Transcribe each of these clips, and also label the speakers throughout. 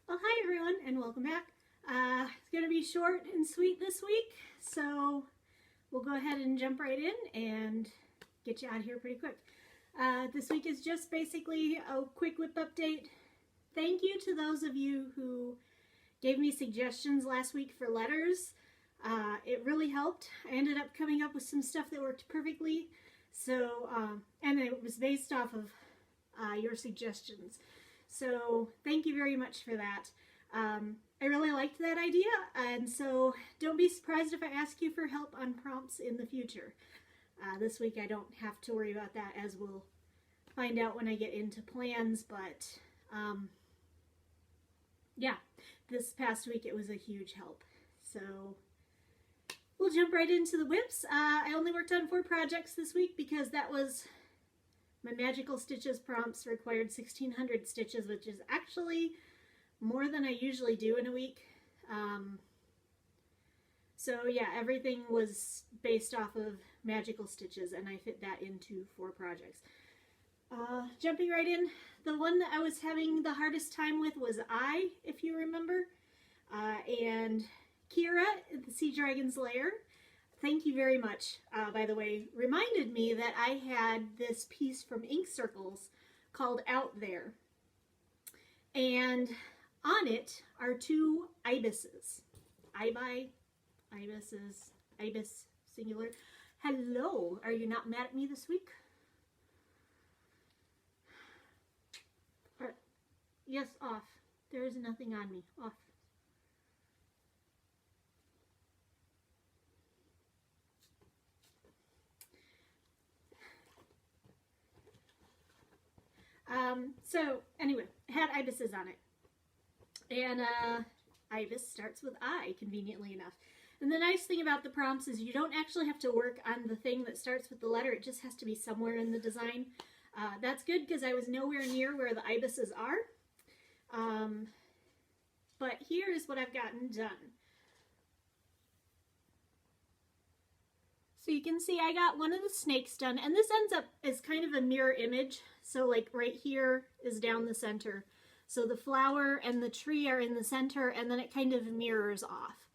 Speaker 1: Well, hi everyone, and welcome back. It's going to be short and sweet this week, so we'll go ahead and jump right in and get you out of here pretty quick. This week is just basically a quick WIP update. Thank you to those of you who gave me suggestions last week for letters. It really helped. I ended up coming up with some stuff that worked perfectly, so and it was based off of your suggestions. So thank you very much for that. I really liked that idea, and so don't be surprised if I ask you for help on prompts in the future. This week I don't have to worry about that, as we'll find out when I get into plans, but yeah, this past week it was a huge help. So we'll jump right into the WIPS. I only worked on 4 projects this week because that was my Magical Stitches prompts required 1,600 stitches, which is actually more than I usually do in a week. So yeah, everything was based off of Magical Stitches, and I fit that into 4 projects. Jumping right in, the one that I was having the hardest time with was I, if you remember. And Kira, the Sea Dragon's Lair, thank you very much, by the way, reminded me that I had this piece from Ink Circles called Out There. And on it are 2 ibises. Ibises, ibis, singular. Hello, are you not mad at me this week? Yes, off. There is nothing on me. Off. So anyway, it had ibises on it. And ibis starts with I, conveniently enough. And the nice thing about the prompts is you don't actually have to work on the thing that starts with the letter. It just has to be somewhere in the design. That's good because I was nowhere near where the ibises are. But here is what I've gotten done. So you can see I got one of the snakes done, and this ends up as kind of a mirror image. So like right here is down the center. So the flower and the tree are in the center, and then it kind of mirrors off.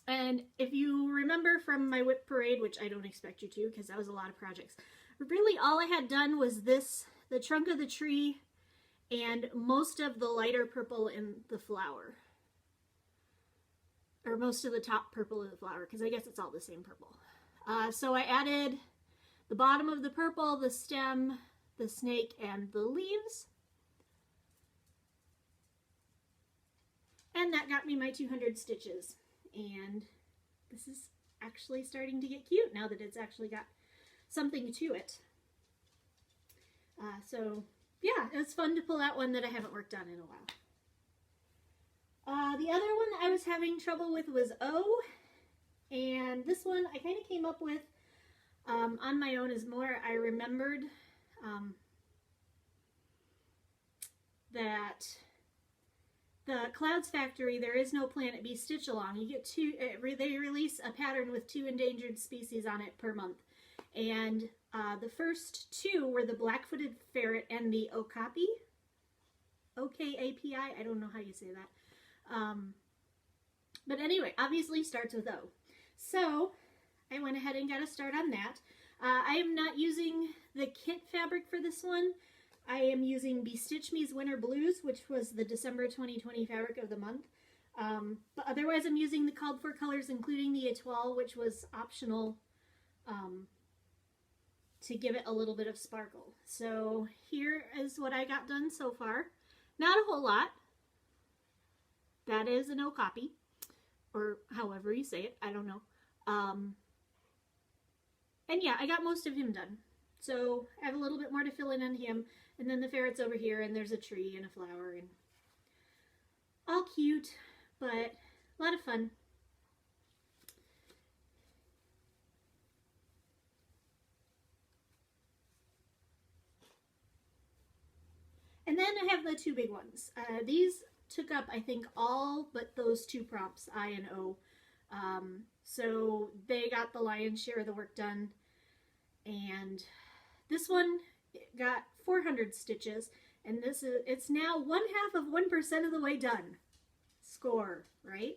Speaker 1: And if you remember from my WIP parade, which I don't expect you to because that was a lot of projects, really all I had done was this, the trunk of the tree, and most of the lighter purple in the flower. Or most of the top purple of the flower, because I guess it's all the same purple. So I added the bottom of the purple, the stem, the snake, and the leaves. And that got me my 200 stitches. And this is actually starting to get cute now that it's actually got something to it. So yeah, it was fun to pull out one that I haven't worked on in a while. The other one I was having trouble with was O, and this one I kind of came up with on my own as more I remembered that the Clouds Factory, there is no Planet B stitch along. You get they release a pattern with 2 endangered species on it per month, and the first 2 were the black-footed ferret and the okapi, O-K-A-P-I, I don't know how you say that. But anyway, obviously starts with O. So I went ahead and got a start on that. I am not using the kit fabric for this one. I am using Bestitch Me's Winter Blues, which was the December 2020 fabric of the month. But otherwise I'm using the called for colors, including the Etoile, which was optional to give it a little bit of sparkle. So here is what I got done so far. Not a whole lot. That is an okapi, or however you say it, I don't know. And yeah, I got most of him done. So I have a little bit more to fill in on him, and then the ferret's over here, and there's a tree and a flower, and all cute, but a lot of fun. And then I have the 2 big ones. These took up, I think, all but those 2 prompts, I and O. So they got the lion's share of the work done. And this one got 400 stitches, And it's now 0.5% of the way done. Score, right?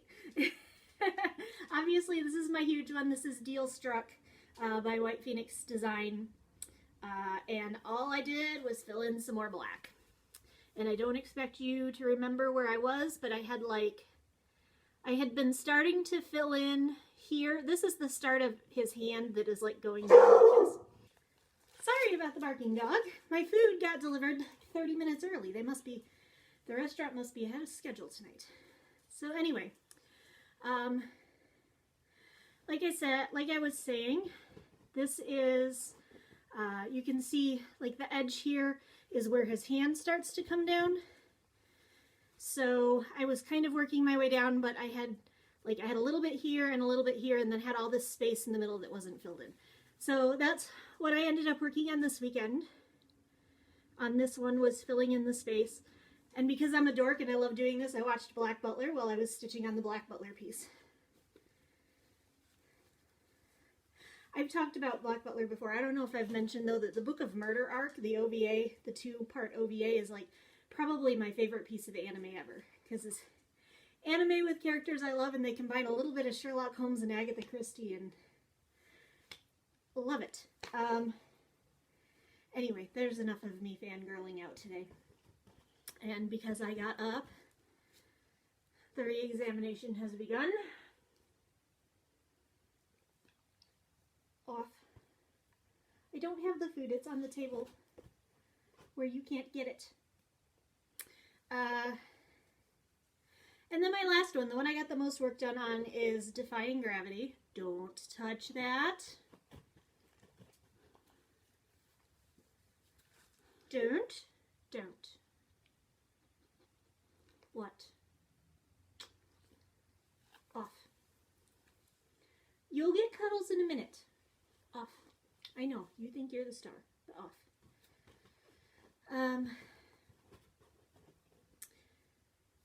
Speaker 1: Obviously, this is my huge one. This is Deal Struck by White Phoenix Design. And all I did was fill in some more black. And I don't expect you to remember where I was, but I had been starting to fill in here. This is the start of his hand that is like going down like this. Sorry about the barking dog. My food got delivered 30 minutes early. The restaurant must be ahead of schedule tonight. So anyway, like I was saying, this is, you can see like the edge here is where his hand starts to come down. So I was kind of working my way down, but I had a little bit here and a little bit here, and then had all this space in the middle that wasn't filled in. So that's what I ended up working on this weekend. On this one was filling in the space. And because I'm a dork and I love doing this, I watched Black Butler while I was stitching on the Black Butler piece. I've talked about Black Butler before. I don't know if I've mentioned, though, that the Book of Murder arc, the OVA, the 2-part OVA, is like probably my favorite piece of anime ever. Because it's anime with characters I love, and they combine a little bit of Sherlock Holmes and Agatha Christie, and love it. Anyway, there's enough of me fangirling out today. And because I got up, the re-examination has begun. Off. I don't have the food. It's on the table where you can't get it. And then my last one, the one I got the most work done on, is Defying Gravity. Don't touch that. Don't. What? Off. You'll get cuddles in a minute. Off. I know, you think you're the star, but off.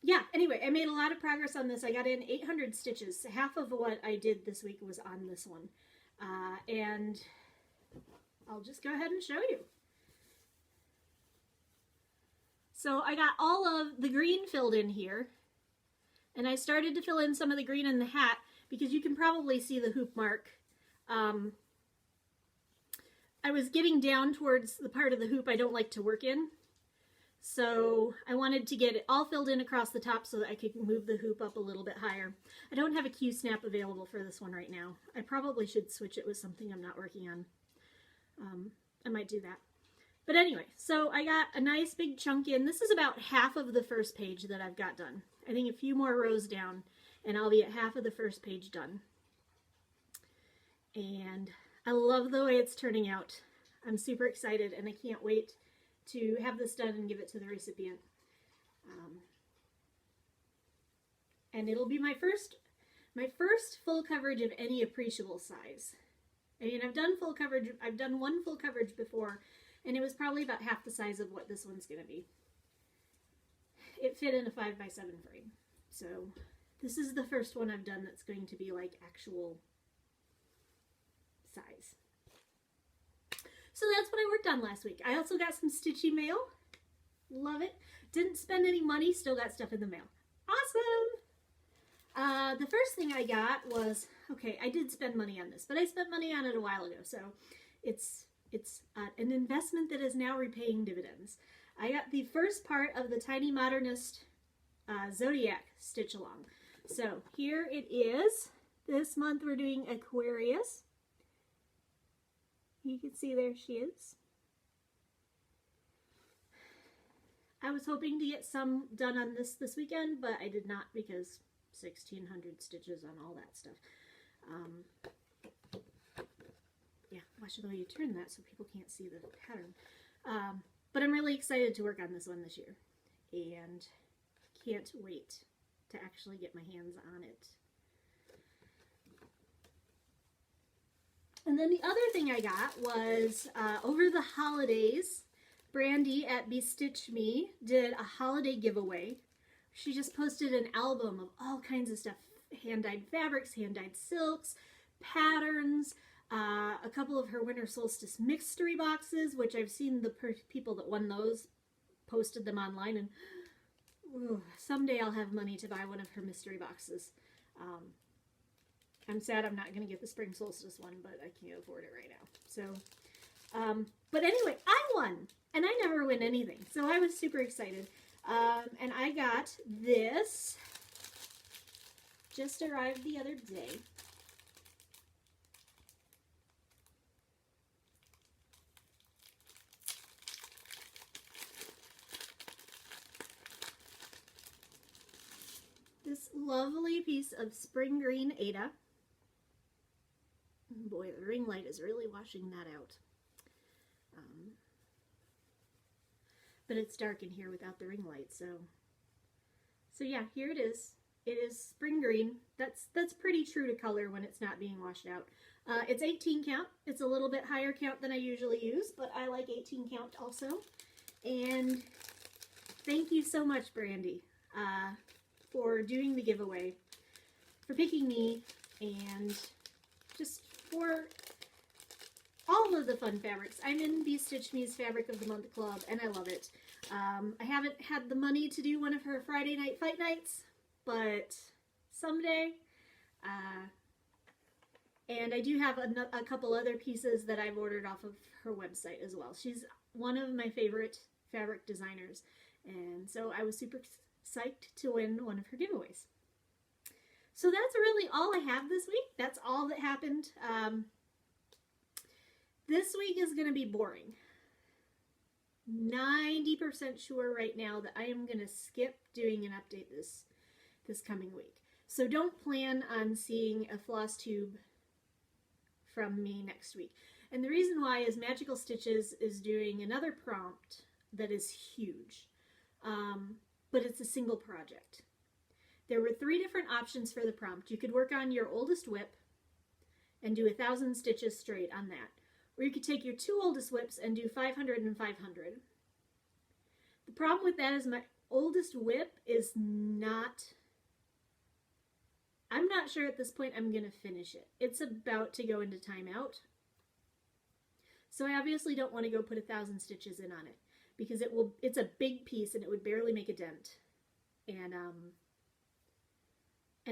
Speaker 1: Yeah, anyway, I made a lot of progress on this. I got in 800 stitches. Half of what I did this week was on this one. And I'll just go ahead and show you. So I got all of the green filled in here, and I started to fill in some of the green in the hat because you can probably see the hoop mark. I was getting down towards the part of the hoop I don't like to work in, so I wanted to get it all filled in across the top so that I could move the hoop up a little bit higher. I don't have a Q-snap available for this one right now. I probably should switch it with something I'm not working on. I might do that. But anyway, so I got a nice big chunk in. This is about half of the first page that I've got done. I think a few more rows down and I'll be at half of the first page done. And I love the way it's turning out. I'm super excited and I can't wait to have this done and give it to the recipient. And it'll be my first full coverage of any appreciable size. I mean, I've done full coverage, I've done one full coverage before, and it was probably about half the size of what this one's going to be. It fit in a 5x7 frame. So this is the first one I've done that's going to be like actual size. So that's what I worked on last week. I also got some Stitchy mail. Love it. Didn't spend any money, still got stuff in the mail. Awesome! The first thing I got was, okay, I did spend money on this, but I spent money on it a while ago, so it's an investment that is now repaying dividends. I got the first part of the Tiny Modernist Zodiac stitch along. So here it is. This month we're doing Aquarius. You can see there she is. I was hoping to get some done on this weekend, but I did not because 1,600 stitches on all that stuff. Yeah, watch the way you turn that so people can't see the pattern. But I'm really excited to work on this one this year, and can't wait to actually get my hands on it. And then the other thing I got was over the holidays, Brandy at Bestitch Me did a holiday giveaway. She just posted an album of all kinds of stuff, hand-dyed fabrics, hand-dyed silks, patterns, a couple of her winter solstice mystery boxes, which I've seen the people that won those posted them online, and someday I'll have money to buy one of her mystery boxes. I'm sad I'm not going to get the spring solstice one, but I can't afford it right now. So, but anyway, I won, and I never win anything, so I was super excited. And I got this, just arrived the other day. This lovely piece of spring green Ada. Boy, the ring light is really washing that out. But it's dark in here without the ring light, so yeah, here it is. It is spring green. That's pretty true to color when it's not being washed out. It's 18 count. It's a little bit higher count than I usually use, but I like 18 count also. And thank you so much, Brandy, for doing the giveaway, for picking me, and just for all of the fun fabrics. I'm in Be Stitch Me's Fabric of the Month Club, and I love it. I haven't had the money to do one of her Friday night fight nights, but someday. And I do have a couple other pieces that I've ordered off of her website as well. She's one of my favorite fabric designers, and so I was super psyched to win one of her giveaways. So that's really all I have this week. That's all that happened. This week is going to be boring. 90% sure right now that I am going to skip doing an update this coming week. So don't plan on seeing a Flosstube from me next week. And the reason why is Magical Stitches is doing another prompt that is huge. But it's a single project. There were 3 different options for the prompt. You could work on your oldest WIP and do 1,000 stitches straight on that. Or you could take your 2 oldest WIPs and do 500 and 500. The problem with that is my oldest WIP is not... I'm not sure at this point I'm going to finish it. It's about to go into timeout. So I obviously don't want to go put 1,000 stitches in on it, because it's a big piece and it would barely make a dent. And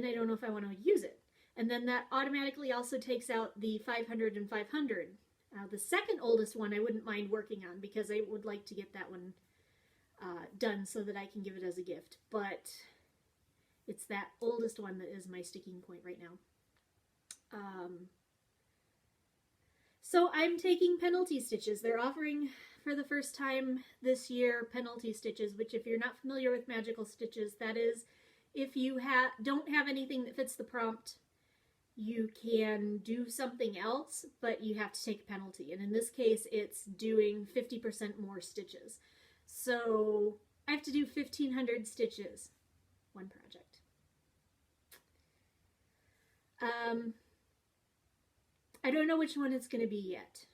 Speaker 1: I don't know if I want to use it. And then that automatically also takes out the 500 and 500. The second oldest one I wouldn't mind working on, because I would like to get that one done so that I can give it as a gift. But it's that oldest one that is my sticking point right now. So I'm taking penalty stitches. They're offering for the first time this year penalty stitches, which, if you're not familiar with Magical Stitches, that is if you don't have anything that fits the prompt, you can do something else, but you have to take a penalty. And in this case, it's doing 50% more stitches. So I have to do 1,500 stitches, one project. I don't know which one it's going to be yet.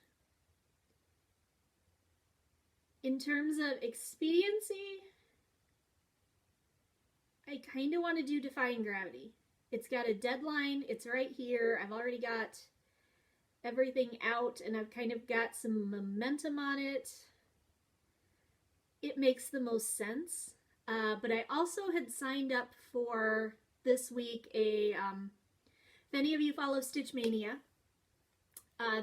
Speaker 1: In terms of expediency, I kind of want to do Defying Gravity. It's got a deadline. It's right here. I've already got everything out, and I've kind of got some momentum on it. It makes the most sense. But I also had signed up for this week if any of you follow Stitch Mania,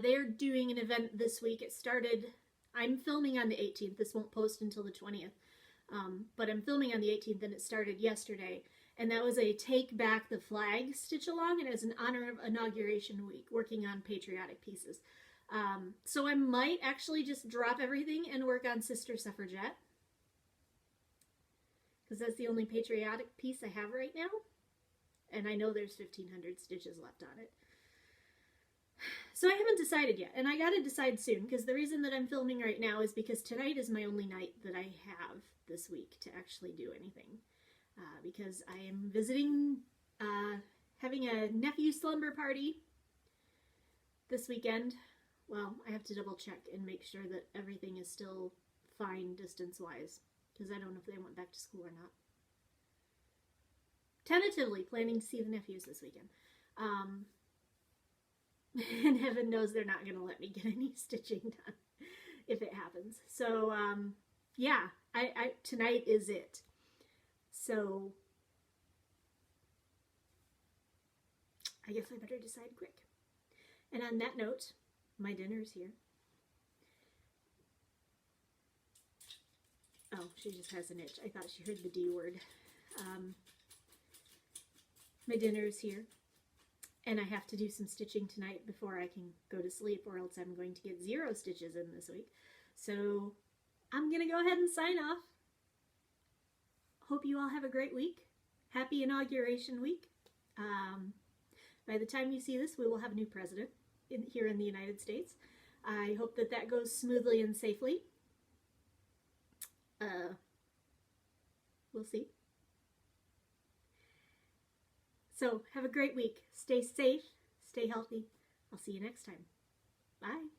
Speaker 1: they're doing an event this week. It started, I'm filming on the 18th. This won't post until the 20th. But I'm filming on the 18th, and it started yesterday. And that was a Take Back the Flag stitch along, and it was in honor of Inauguration Week, working on patriotic pieces. So I might actually just drop everything and work on Sister Suffragette, because that's the only patriotic piece I have right now. And I know there's 1,500 stitches left on it. So I haven't decided yet, and I gotta decide soon, because the reason that I'm filming right now is because tonight is my only night that I have this week to actually do anything. Because I am visiting, having a nephew slumber party this weekend. Well, I have to double check and make sure that everything is still fine distance-wise, because I don't know if they went back to school or not. Tentatively planning to see the nephews this weekend. And heaven knows they're not going to let me get any stitching done if it happens. So, yeah, tonight is it. So I guess I better decide quick. And on that note, my dinner's here. Oh, she just has an itch. I thought she heard the D word. My dinner's here. And I have to do some stitching tonight before I can go to sleep, or else I'm going to get 0 stitches in this week. So I'm going to go ahead and sign off. Hope you all have a great week. Happy Inauguration Week. By the time you see this, we will have a new president here in the United States. I hope that that goes smoothly and safely. We'll see. So have a great week. Stay safe. Stay healthy. I'll see you next time. Bye.